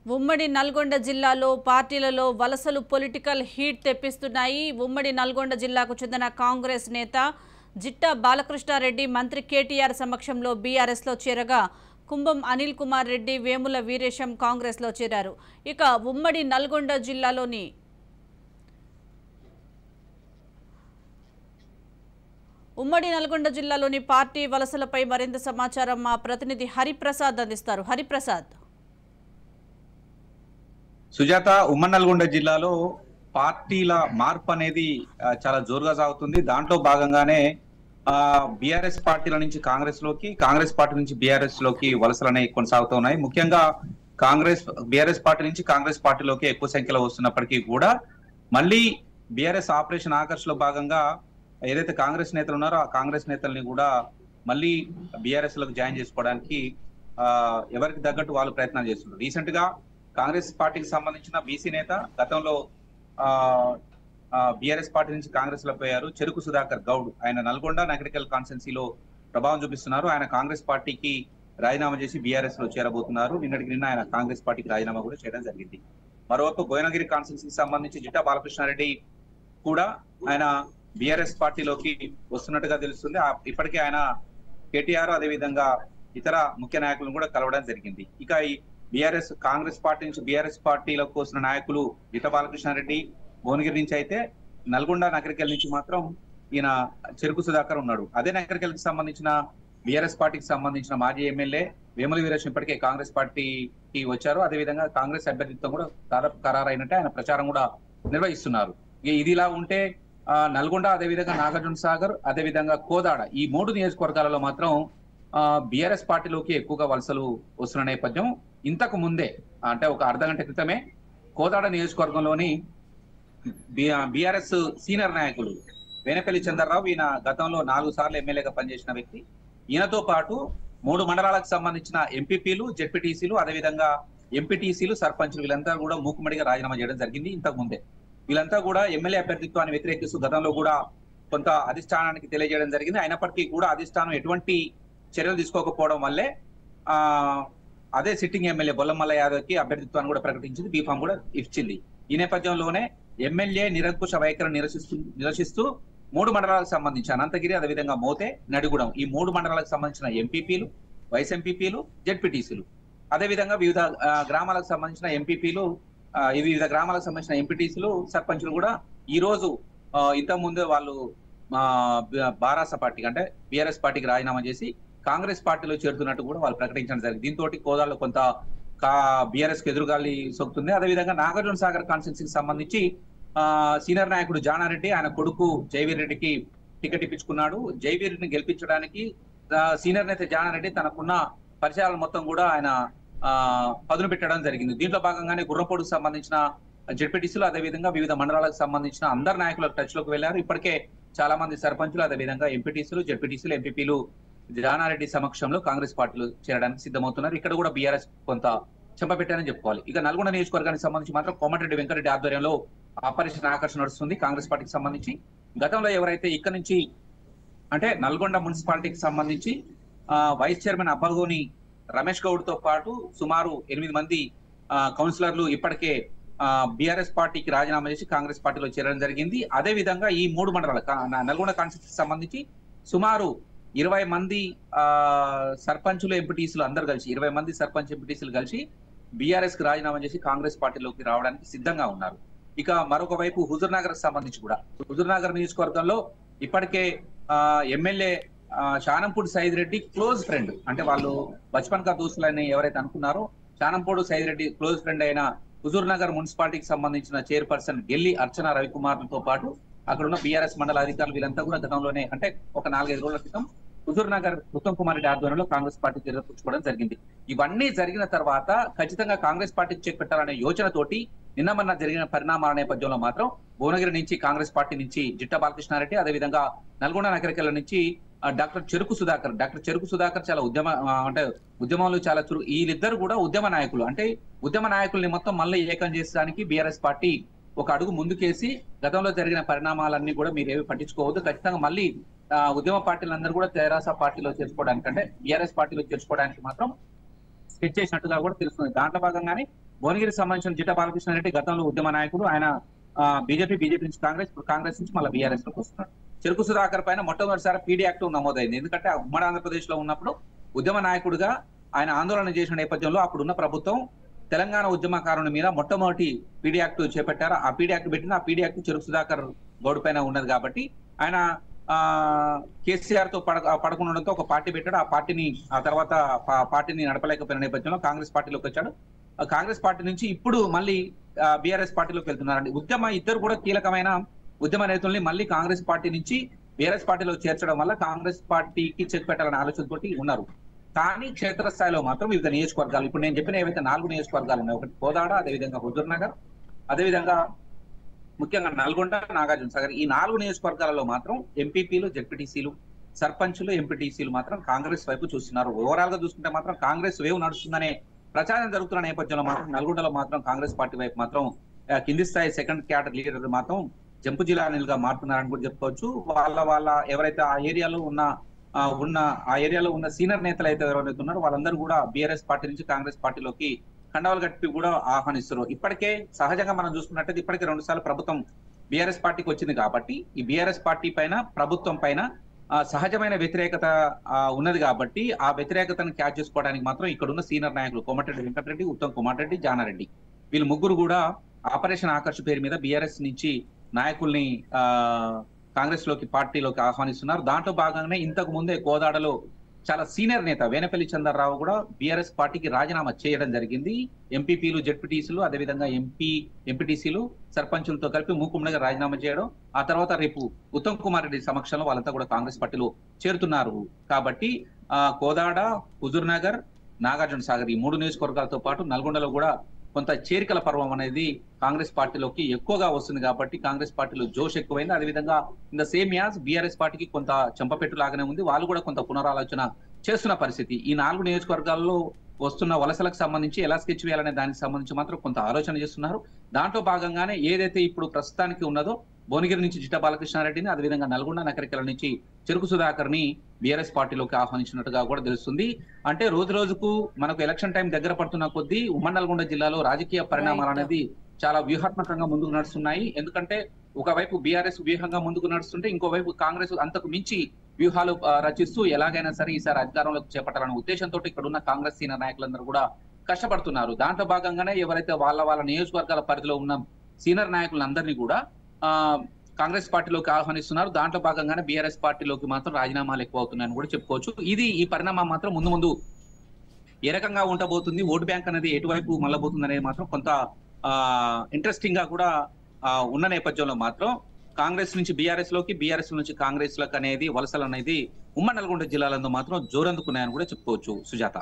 ఉమ్మడి నల్గొండ జిల్లాలో పార్టీలలో వలసలు పొలిటికల్ హీట్ తెప్పిస్తున్నాయి. ఉమ్మడి నల్గొండ జిల్లాకు చెందిన కాంగ్రెస్ నేత జిట్టా బాలకృష్ణారెడ్డి మంత్రి కేటీఆర్ సమక్షంలో బీఆర్ఎస్లో చేరగా కుంభం అనిల్ కుమార్ రెడ్డి, వేముల వీరేశం కాంగ్రెస్లో చేరారు. ఇక ఉమ్మడి నల్గొండ జిల్లాలోని పార్టీ వలసలపై మరింత సమాచారం మా ప్రతినిధి హరిప్రసాద్ అందిస్తారు. హరిప్రసాద్. సుజాత, ఉమ్మడి నల్గొండ జిల్లాలో పార్టీల మార్పు అనేది చాలా జోరుగా సాగుతుంది. దాంట్లో భాగంగానే బీఆర్ఎస్ పార్టీల నుంచి కాంగ్రెస్ లోకి, కాంగ్రెస్ పార్టీ నుంచి బీఆర్ఎస్ లోకి వలసలు అనేవి కొనసాగుతున్నాయి. ముఖ్యంగా బీఆర్ఎస్ పార్టీ నుంచి కాంగ్రెస్ పార్టీలోకి ఎక్కువ సంఖ్యలో వస్తున్నప్పటికీ కూడా మళ్ళీ బీఆర్ఎస్ ఆపరేషన్ ఆకర్ష్ లో భాగంగా ఏదైతే కాంగ్రెస్ నేతలు ఉన్నారో ఆ కాంగ్రెస్ నేతల్ని కూడా మళ్ళీ బీఆర్ఎస్ లోకి జాయిన్ చేసుకోవడానికి ఎవరికి తగ్గట్టు వాళ్ళు ప్రయత్నాలు చేస్తున్నారు. రీసెంట్ గా కాంగ్రెస్ పార్టీకి సంబంధించిన బీసీ నేత గతంలో బీఆర్ఎస్ పార్టీ నుంచి కాంగ్రెస్ లో పోయారు, చెరుకు సుధాకర్ గౌడ్. ఆయన నల్గొండ నగరికల్ కాన్స్టిట్యున్సీలో ప్రభావం చూపిస్తున్నారు. ఆయన కాంగ్రెస్ పార్టీకి రాజీనామా చేసి బీఆర్ఎస్ లో చేరబోతున్నారు. నిన్న ఆయన కాంగ్రెస్ పార్టీకి రాజీనామా కూడా చేయడం జరిగింది. మరోవైపు భువనగిరి కాన్స్టిట్యున్సీకి సంబంధించి జిట్టా బాలకృష్ణారెడ్డి కూడా ఆయన బీఆర్ఎస్ పార్టీలోకి వస్తున్నట్టుగా తెలుస్తుంది. ఇప్పటికే ఆయన కేటీఆర్ అదేవిధంగా ఇతర ముఖ్య నాయకులను కూడా కలవడం జరిగింది. ఇక ఈ కాంగ్రెస్ పార్టీ నుంచి బీఆర్ఎస్ పార్టీలోకి వస్తున్న నాయకులు జిట్టా బాలకృష్ణారెడ్డి భువనగిరి నుంచి అయితే, నల్గొండ నగరికల్ నుంచి మాత్రం ఈయన చెరుకు సుధాకర్ ఉన్నాడు. అదే నగరికల్కి సంబంధించిన బీఆర్ఎస్ పార్టీకి సంబంధించిన మాజీ ఎమ్మెల్యే వేముల వీరేశం ఇప్పటికే కాంగ్రెస్ పార్టీకి వచ్చారు. అదేవిధంగా కాంగ్రెస్ అభ్యర్థిత్వం కూడా దాదాపు ఖరారైనట్టే ఆయన ప్రచారం కూడా నిర్వహిస్తున్నారు. ఇది ఇలా ఉంటే నల్గొండ, అదేవిధంగా నాగార్జున సాగర్, అదేవిధంగా కోదాడ, ఈ 3 నియోజకవర్గాలలో మాత్రం బీఆర్ఎస్ పార్టీలోకి ఎక్కువగా వలసలు వస్తున్న నేపథ్యం. ఇంతకు ముందే అంటే ఒక అర్ధగంట క్రితమే కోదాడ నియోజకవర్గంలోని బీఆర్ఎస్ సీనియర్ నాయకులు వేనపల్లి చంద్రరావు, ఈయన గతంలో 4 సార్లు ఎమ్మెల్యేగా పనిచేసిన వ్యక్తి, ఈయనతో పాటు 3 మండలాలకు సంబంధించిన ఎంపీపీలు, జెడ్పీటీసీలు, అదేవిధంగా ఎంపీటీసీలు, సర్పంచులు వీళ్ళంతా కూడా మూకుమ్మడిగా రాజీనామా చేయడం జరిగింది. ఇంతకు ముందే వీళ్ళంతా కూడా ఎమ్మెల్యే అభ్యర్థిత్వాన్ని వ్యతిరేకిస్తూ గతంలో కూడా కొంత అధిష్టానానికి తెలియజేయడం జరిగింది. అయినప్పటికీ కూడా అధిష్టానం ఎటువంటి చర్యలు తీసుకోకపోవడం వల్లే అదే సిట్టింగ్ ఎమ్మెల్యే బొల్లమల్ల యాదవ్ కి అభ్యర్థిత్వాన్ని కూడా ప్రకటించింది, బీఫామ్ కూడా ఇచ్చింది. ఈ నేపథ్యంలోనే ఎమ్మెల్యే నిరంకుశ వైఖరిని నిరసిస్తూ 3 మండలాలకు సంబంధించి అనంతగిరి, అదేవిధంగా మోతే, నడిగూడెం, ఈ 3 మండలాలకు సంబంధించిన ఎంపీపీలు, వైస్ ఎంపీపీలు, జెడ్పీటీసీలు, అదేవిధంగా వివిధ గ్రామాలకు సంబంధించిన ఎంపీపీలు, వివిధ గ్రామాలకు సంబంధించిన ఎంపీటీసీలు, సర్పంచులు కూడా ఈ రోజు ఇంతకు ముందే వాళ్ళు బారాస పార్టీకి అంటే బీఆర్ఎస్ పార్టీకి రాజీనామా చేసి కాంగ్రెస్ పార్టీలో చేరుతున్నట్టు కూడా వాళ్ళు ప్రకటించడం జరిగింది. దీంతో కోదాడలో కొంత బీఆర్ఎస్ కి ఎదురుగాలి సోకుతుంది. అదేవిధంగా నాగార్జున సాగర్ కాన్స్టిట్యున్సీకి సంబంధించి సీనియర్ నాయకుడు జానారెడ్డి ఆయన కొడుకు జైవీర్ రెడ్డికి టికెట్ ఇప్పించుకున్నాడు. జైవీర్ రెడ్డిని గెలిపించడానికి సీనియర్ నేత జానారెడ్డి తనకున్న పరిచయాలను మొత్తం కూడా ఆయన పదును పెట్టడం జరిగింది. దీంట్లో భాగంగానే గుర్రపోడుకు సంబంధించిన జెడ్పీటీసీలు, అదేవిధంగా వివిధ మండలాలకు సంబంధించిన అందరు నాయకుల టచ్ లోకి వెళ్లారు. ఇప్పటికే చాలా మంది సర్పంచులు, అదేవిధంగా ఎంపీటీసీలు, జెడ్పీటీసీలు, ఎంపీపీలు జానారెడ్డి సమక్షంలో కాంగ్రెస్ పార్టీలో చేరడానికి సిద్ధమవుతున్నారు. ఇక్కడ కూడా బీఆర్ఎస్ కొంత చెంపపెట్టారని చెప్పుకోవాలి. ఇక నల్గొండ నియోజకవర్గానికి సంబంధించి మాత్రం కోమటిరెడ్డి వెంకటరెడ్డి ఆధ్వర్యంలో ఆపరేషన్ ఆకర్షణ నడుస్తుంది కాంగ్రెస్ పార్టీకి సంబంధించి. గతంలో ఎవరైతే ఇక్కడ నుంచి అంటే నల్గొండ మున్సిపాలిటీకి సంబంధించి వైస్ చైర్మన్ అబ్బగోని రమేష్ గౌడ్ తో పాటు సుమారు 8 మంది కౌన్సిలర్లు ఇప్పటికే బీఆర్ఎస్ పార్టీకి రాజీనామా చేసి కాంగ్రెస్ పార్టీలో చేరడం జరిగింది. అదే విధంగా ఈ 3 మండలాల నల్గొండ కాన్స్టిట్యూన్సీకి సంబంధించి సుమారు 20 మంది సర్పంచులు, ఎంపీటీసీలు అందరు కలిసి 20 మంది సర్పంచ్, ఎంపీటీసీలు కలిసి బీఆర్ఎస్ కి రాజీనామా చేసి కాంగ్రెస్ పార్టీలోకి రావడానికి సిద్ధంగా ఉన్నారు. ఇక మరొక వైపు హుజూర్ నగర్ సంబంధించి కూడా హుజూర్ నగర్ నియోజకవర్గంలో ఇప్పటికే MLA Shanampudi Saidi Reddy close friend, అంటే వాళ్ళు బచ్పన్ కా దోస్తులని ఎవరైతే అనుకున్నారో శానంపూడి సైద్ రెడ్డి క్లోజ్ ఫ్రెండ్ అయిన హుజూర్ నగర్ మున్సిపాలిటీకి సంబంధించిన చైర్పర్సన్ గెల్లి అర్చన రవికుమార్ తో పాటు అక్కడ ఉన్న బీఆర్ఎస్ మండల అధికారులు వీళ్ళంతా కూడా గతంలోనే అంటే ఒక 4-5 రోజుల క్రితం హుజూర్ నగర్ ఉత్తమ్ కుమార్ రెడ్డి ఆధ్వర్యంలో కాంగ్రెస్ పార్టీ చేర్చుకోవడం జరిగింది. ఇవన్నీ జరిగిన తర్వాత ఖచ్చితంగా కాంగ్రెస్ పార్టీకి చెక్ పెట్టాలనే యోచనతోటి నిన్న జరిగిన పరిణామాల నేపథ్యంలో మాత్రం భువనగిరి నుంచి కాంగ్రెస్ పార్టీ నుంచి జిట్టా బాలకృష్ణారెడ్డి, అదేవిధంగా నల్గొండ నగరికల్ నుంచి డాక్టర్ చెరుకు సుధాకర్ చాలా ఉద్యమంలో చాలా వీళ్ళిద్దరు కూడా ఉద్యమ నాయకులు. అంటే ఉద్యమ నాయకుల్ని మొత్తం మళ్ళీ ఏకం చేసడానికి బీఆర్ఎస్ పార్టీ ఒక అడుగు ముందుకేసి గతంలో జరిగిన పరిణామాలన్నీ కూడా మీరేవి పట్టించుకోవద్దు, ఖచ్చితంగా మళ్ళీ ఉద్యమ పార్టీలందరూ కూడా తెరాస పార్టీలో చేర్చుకోవడానికి అంటే బీఆర్ఎస్ పార్టీలో చేర్చుకోవడానికి మాత్రం స్కెచ్ చేసినట్టుగా కూడా తెలుస్తుంది. దాంట్లో భాగంగానే భువనగిరికి సంబంధించిన జిట్టా బాలకృష్ణ రెడ్డి గతంలో ఉద్యమ నాయకుడు. ఆయన బీజేపీ నుంచి కాంగ్రెస్, ఇప్పుడు కాంగ్రెస్ నుంచి మళ్ళీ బీఆర్ఎస్ లోకి వస్తున్నాడు. చెరుకు సుధాకర్ పైన మొట్టమొదటిసారి పీడీ యాక్ట్ నమోదైంది. ఎందుకంటే ఉమ్మడి ఆంధ్రప్రదేశ్ లో ఉన్నప్పుడు ఉద్యమ నాయకుడిగా ఆయన ఆందోళన చేసిన నేపథ్యంలో అప్పుడున్న ప్రభుత్వం తెలంగాణ ఉద్యమకారుని మీద మొట్టమొదటి పీడీ యాక్ట్ చేపట్టారు. ఆ పీడీ యాక్ట్ పెట్టిన ఆ పీడీ యాక్ట్ చెరుకు సుధాకర్ గౌడ్ పైన ఉన్నది కాబట్టి ఆయన కేసీఆర్ తో పడకుండడంతో ఒక పార్టీ పెట్టాడు. ఆ తర్వాత పార్టీని నడపలేకపోయిన నేపథ్యంలో కాంగ్రెస్ పార్టీలోకి వచ్చాడు. కాంగ్రెస్ పార్టీ నుంచి ఇప్పుడు మళ్ళీ బీఆర్ఎస్ పార్టీలోకి వెళ్తున్నారండి. ఇద్దరు కూడా కీలకమైన ఉద్యమ నేతల్ని మళ్ళీ కాంగ్రెస్ పార్టీ నుంచి బీఆర్ఎస్ పార్టీలో చేర్చడం వల్ల కాంగ్రెస్ పార్టీకి చెక్ పెట్టాలనే ఆలోచనతోటి ఉన్నారు. కానీ క్షేత్రస్థాయిలో మాత్రం వివిధ నియోజకవర్గాలు, ఇప్పుడు నేను చెప్పిన ఏవైతే 4 నియోజకవర్గాలు ఉన్నాయి, ఒకటి కోదాడ, అదేవిధంగా హుజూర్నగర్, అదేవిధంగా ముఖ్యంగా నల్గొండ, నాగార్జున సాగర్, ఈ 4 నియోజకవర్గాలలో మాత్రం ఎంపీపీలు, జెడ్పీటీసీలు, సర్పంచులు, ఎంపీటీసీలు మాత్రం కాంగ్రెస్ వైపు చూస్తున్నారు. ఓవరాల్ గా చూసుకుంటే మాత్రం కాంగ్రెస్ వేవ్ నడుస్తుందనే ప్రచారం జరుగుతున్న నేపథ్యంలో మాత్రం నల్గొండలో మాత్రం కాంగ్రెస్ పార్టీ వైపు మాత్రం కింది స్థాయి సెకండ్ క్యాడర్ లీడర్ మాత్రం జంపు జిల్లానిలుగా మారుతున్నారని కూడా చెప్పుకోవచ్చు. వాళ్ళ ఎవరైతే ఆ ఏరియాలో ఉన్న సీనియర్ నేతలు అయితే ఎవరైతే ఉన్నారో వాళ్ళందరూ కూడా బీఆర్ఎస్ పార్టీ నుంచి కాంగ్రెస్ పార్టీలోకి కండవాలు కట్టి కూడా ఆహ్వానిస్తారు. ఇప్పటికే సహజంగా మనం చూసుకున్నట్టయితే ఇప్పటికే 2 సార్లు ప్రభుత్వం బీఆర్ఎస్ పార్టీకి వచ్చింది కాబట్టి ఈ బీఆర్ఎస్ పార్టీ పైన, ప్రభుత్వం పైన సహజమైన వ్యతిరేకత ఉన్నది కాబట్టి ఆ వ్యతిరేకతను క్యాచ్ చేసుకోవడానికి మాత్రం ఇక్కడున్న సీనియర్ నాయకులు కోమటిరెడ్డి వెంకటరెడ్డి, ఉత్తమ్ కుమార్ రెడ్డి, జానారెడ్డి, వీళ్ళు ముగ్గురు కూడా ఆపరేషన్ ఆకర్ష్ పేరు మీద బీఆర్ఎస్ నుంచి నాయకుల్ని కాంగ్రెస్ లోకి, పార్టీలోకి ఆహ్వానిస్తున్నారు. దాంట్లో భాగంగానే ఇంతకు ముందే కోదాడలో చాలా సీనియర్ నేత వేనపల్లి చంద్రరావు కూడా బీఆర్ఎస్ పార్టీకి రాజీనామా చేయడం జరిగింది. ఎంపీపీలు, జెడ్పీటీసీలు, అదేవిధంగా ఎంపీటీసీలు, సర్పంచులతో కలిపి మూకుమ్మడిగా రాజీనామా చేయడం, ఆ తర్వాత రేపు ఉత్తమ్ కుమార్ రెడ్డి సమక్షంలో వాళ్ళంతా కూడా కాంగ్రెస్ పార్టీలో చేరుతున్నారు. కాబట్టి కోదాడ, హుజూర్నగర్, నాగార్జున సాగర్ ఈ 3 నియోజకవర్గాలతో పాటు నల్గొండలో కూడా కొంత చేరికల పర్వం అనేది కాంగ్రెస్ పార్టీలోకి ఎక్కువగా వస్తుంది కాబట్టి కాంగ్రెస్ పార్టీలో జోష్ ఎక్కువైంది. అదేవిధంగా in the same as BRS పార్టీకి కొంత చెంపపెట్టు లాగానే ఉంది. వాళ్ళు కూడా కొంత పునరాలోచన చేస్తున్న పరిస్థితి. ఈ 4 నియోజకవర్గాల్లో వస్తున్న వలసలకు సంబంధించి ఎలా స్కెచ్ వేయాలనే దానికి సంబంధించి మాత్రం కొంత ఆలోచన చేస్తున్నారు. దాంట్లో భాగంగానే ఏదైతే ఇప్పుడు ప్రస్తుతానికి ఉన్నదో భువనగిరి నుంచి జిట్టా బాలకృష్ణారెడ్డిని, అదేవిధంగా నల్గొండ, నకరికల నుంచి చెరుకు సుధాకర్ ని బీఆర్ఎస్ పార్టీలోకి ఆహ్వానించినట్టుగా కూడా తెలుస్తుంది. అంటే రోజు రోజుకు మనకు ఎలక్షన్ టైం దగ్గర పడుతున్న కొద్దీ ఉమ్మడి నల్గొండ జిల్లాలో రాజకీయ పరిణామాలు అనేది చాలా వ్యూహాత్మకంగా ముందుకు నడుస్తున్నాయి. ఎందుకంటే ఒకవైపు బీఆర్ఎస్ వ్యూహంగా ముందుకు నడుస్తుంటే ఇంకోవైపు కాంగ్రెస్ అంతకు మించి వ్యూహాలు రచిస్తూ ఎలాగైనా సరే ఈసారి అధికారంలోకి చేపట్టాలనే ఉద్దేశంతో ఇక్కడ ఉన్న కాంగ్రెస్ సీనియర్ నాయకులందరూ కూడా కష్టపడుతున్నారు. దాంట్లో భాగంగానే ఎవరైతే వాళ్ళ నియోజకవర్గాల పరిధిలో ఉన్న సీనియర్ నాయకులందరినీ కూడా కాంగ్రెస్ పార్టీలోకి ఆహ్వానిస్తున్నారు. దాంట్లో భాగంగానే బీఆర్ఎస్ పార్టీలోకి మాత్రం రాజీనామాలు ఎక్కువ అవుతున్నాయని కూడా చెప్పుకోవచ్చు. ఈ పరిణామం మాత్రం ముందు ఏ రకంగా ఉండబోతుంది, ఓటు బ్యాంక్ అనేది ఎటువైపు మళ్ళబోతుంది అనేది మాత్రం కొంత ఇంట్రెస్టింగ్ గా కూడా ఉన్న నేపథ్యంలో మాత్రం కాంగ్రెస్ నుంచి బీఆర్ఎస్ లోకి, బీఆర్ఎస్ నుంచి కాంగ్రెస్ లకు అనేది వలసలు అనేది ఉమ్మడి నల్గొండ జిల్లాలందు మాత్రం జోరందుకున్నాయని కూడా చెప్పుకోవచ్చు. సుజాత.